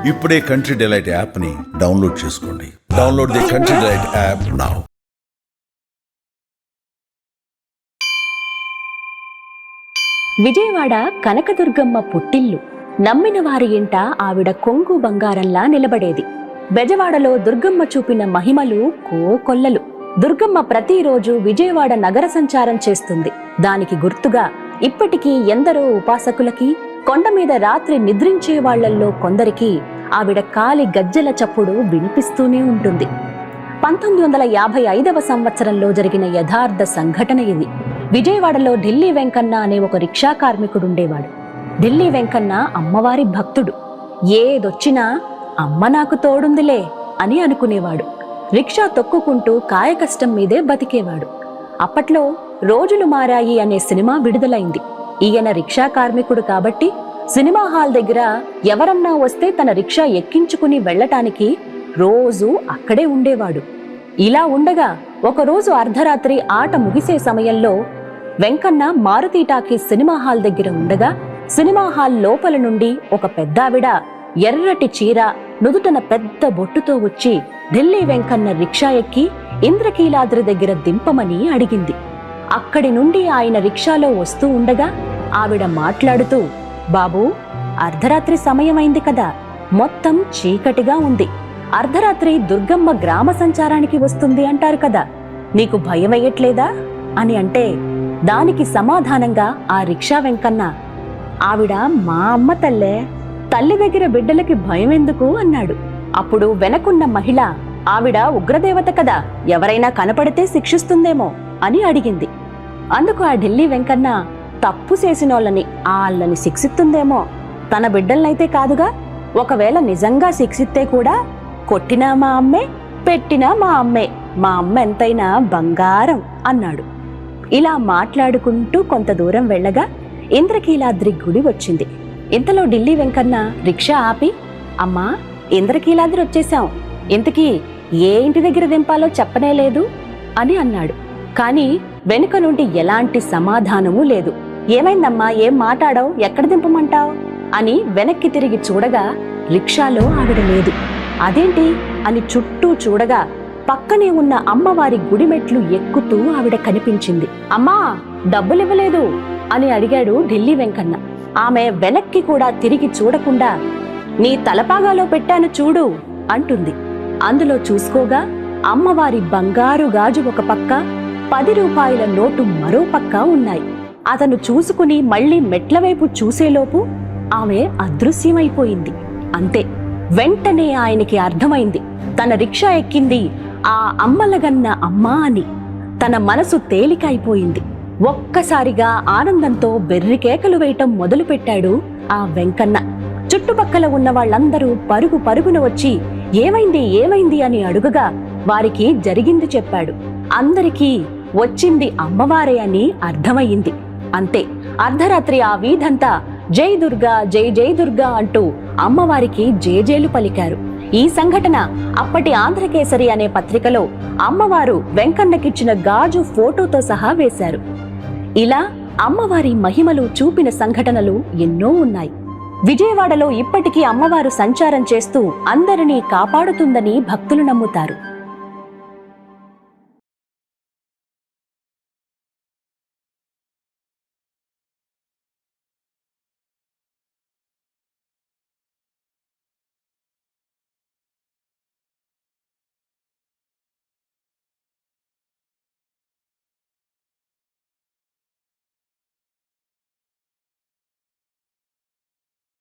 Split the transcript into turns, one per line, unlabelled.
ఇప్పుడే country delight యాప్ని download చేసుకోండి. Download the country delight app now.
Vijayawada Kanakadurgamma పుట్టిల్లు. నమ్మిన వారి ఇంట ఆవిడ కొంగు బంగారంలా నిలబడేది. బెజవాడలో దుర్గమ్మ చూపిన మహిమలు కోకొల్లలు. దుర్గమ్మ ప్రతిరోజు విజయవాడ నగర సంచారం చేస్తుంది. దానికి గుర్తుగా ఇప్పటికీ ఎందరో ఉపాసకులకి, కొండ మీద రాత్రి నిద్రించే వాళ్లల్లో కొందరికి ఆవిడ కాలి గజ్జెల చప్పుడు వినిపిస్తూనే ఉంటుంది. 1955వ సంవత్సరంలో జరిగిన యథార్థ సంఘటన ఇది. విజయవాడలో ఢిల్లీ వెంకన్న అనే ఒక రిక్షా కార్మికుడుండేవాడు. ఢిల్లీ వెంకన్న అమ్మవారి భక్తుడు. ఏదొచ్చినా అమ్మ నాకు తోడుందిలే అని అనుకునేవాడు. రిక్షా తొక్కుకుంటూ కాయకష్టం మీదే బతికేవాడు. అప్పట్లో రోజులు మారాయి అనే సినిమా విడుదలైంది. ఈయన రిక్షా కార్మికుడు కాబట్టి సినిమా హాల్ దగ్గర ఎవరన్నా వస్తే తన రిక్షా ఎక్కించుకుని వెళ్లటానికి రోజూ అక్కడే ఉండేవాడు. ఇలా ఉండగా ఒకరోజు అర్ధరాత్రి ఆట ముగిసే సమయంలో Venkanna Maruthi talkies cinema hall దగ్గర ఉండగా సినిమా హాల్ లోపల నుండి ఒక పెద్దావిడ ఎర్రటి చీర, నుదుటన పెద్ద బొట్టుతో వచ్చి ఢిల్లీ వెంకన్న రిక్షా ఎక్కి ఇంద్రకీలాద్రి దగ్గర దింపమని అడిగింది. అక్కడి నుండి ఆయన రిక్షాలో వస్తూ ఉండగా ఆవిడ మాట్లాడుతూ, బాబూ, అర్ధరాత్రి సమయమైంది కదా, మొత్తం చీకటిగా ఉంది. అర్ధరాత్రి దుర్గమ్మ గ్రామ సంచారానికి వస్తుంది అంటారు కదా, నీకు భయమయ్యట్లేదా అని అంటే దానికి సమాధానంగా ఆ రిక్షా వెంకన్న, ఆవిడ మా అమ్మ తల్లే, తల్లి దగ్గర బిడ్డలకి భయం ఎందుకు అన్నాడు. అప్పుడు వెనకున్న మహిళ, ఆవిడ ఉగ్రదేవత కదా, ఎవరైనా కనపడితే శిక్షిస్తుందేమో అని అడిగింది. అందుకు ఆ ఢిల్లీ వెంకన్న, తప్పు చేసినోళ్ళని ఆళ్ళని శిక్షిస్తుందేమో, తన బిడ్డలనైతే కాదుగా, ఒకవేళ నిజంగా శిక్షిస్తే కూడా కొట్టినా మా అమ్మే, పెట్టినా మా అమ్మే, మా అమ్మ ఎంతైనా బంగారం అన్నాడు. ఇలా మాట్లాడుకుంటూ కొంత దూరం వెళ్ళగా ఇంద్రకీలాద్రి గుడి వచ్చింది. ఇంతలో ఢిల్లీ వెంకన్న రిక్షా ఆపి, అమ్మా, ఇంద్రకీలాద్రి వచ్చేశాం, ఇంతకీ ఏ ఇంటి దగ్గర దింపాలో చెప్పనే లేదు అని అన్నాడు. కాని వెనుక నుండి ఎలాంటి సమాధానమూ లేదు. ఏమైందమ్మా, ఏం మాట్లాడావు, ఎక్కడ దింపమంటావు అని వెనక్కి తిరిగి చూడగా రిక్షాలో ఆవిడ లేదు. అదేంటి అని చుట్టూ చూడగా పక్కనే ఉన్న అమ్మవారి గుడి మెట్లు ఎక్కుతూ ఆవిడ కనిపించింది. అమ్మా, డబ్బులివ్వలేదు అని అడిగాడు ఢిల్లీ వెంకన్న. ఆమె వెనక్కి కూడా తిరిగి చూడకుండా, నీ తలపాగాలో పెట్టాను చూడు అంటుంది. అందులో చూసుకోగా అమ్మవారి బంగారు గాజు ఒక పక్క, 10 రూపాయల నోటు మరో పక్క ఉన్నాయి. అతను చూసుకుని మళ్లీ మెట్ల వైపు చూసేలోపు ఆమె అదృశ్యమైపోయింది. అంతే, వెంటనే ఆయనకి అర్థమైంది తన రిక్షా ఎక్కింది ఆ అమ్మలగన్న అమ్మా అని. తన మనసు తేలికైపోయింది. ఒక్కసారిగా ఆనందంతో బెర్రికేకలు వేయటం మొదలుపెట్టాడు ఆ వెంకన్న. చుట్టుపక్కల ఉన్న వాళ్ళందరూ పరుగు పరుగున వచ్చి ఏమైంది ఏమైంది అని అడుగగా వారికి జరిగింది చెప్పాడు. అందరికీ వచ్చింది అమ్మవారే అని అర్థమయ్యింది. అంతే, అర్ధరాత్రి ఆ వీధంతా జై దుర్గా, జై జై దుర్గా అంటూ అమ్మవారికి జేజేలు పలికారు. ఈ సంఘటన అప్పటి ఆంధ్రకేసరి అనే పత్రికలో అమ్మవారు వెంకన్నకిచ్చిన గాజు ఫోటోతో సహా వేశారు. ఇలా అమ్మవారి మహిమలు చూపిన సంఘటనలు ఎన్నో ఉన్నాయి. విజయవాడలో ఇప్పటికీ అమ్మవారు సంచారం చేస్తూ అందరినీ కాపాడుతుందని భక్తులు నమ్ముతారు.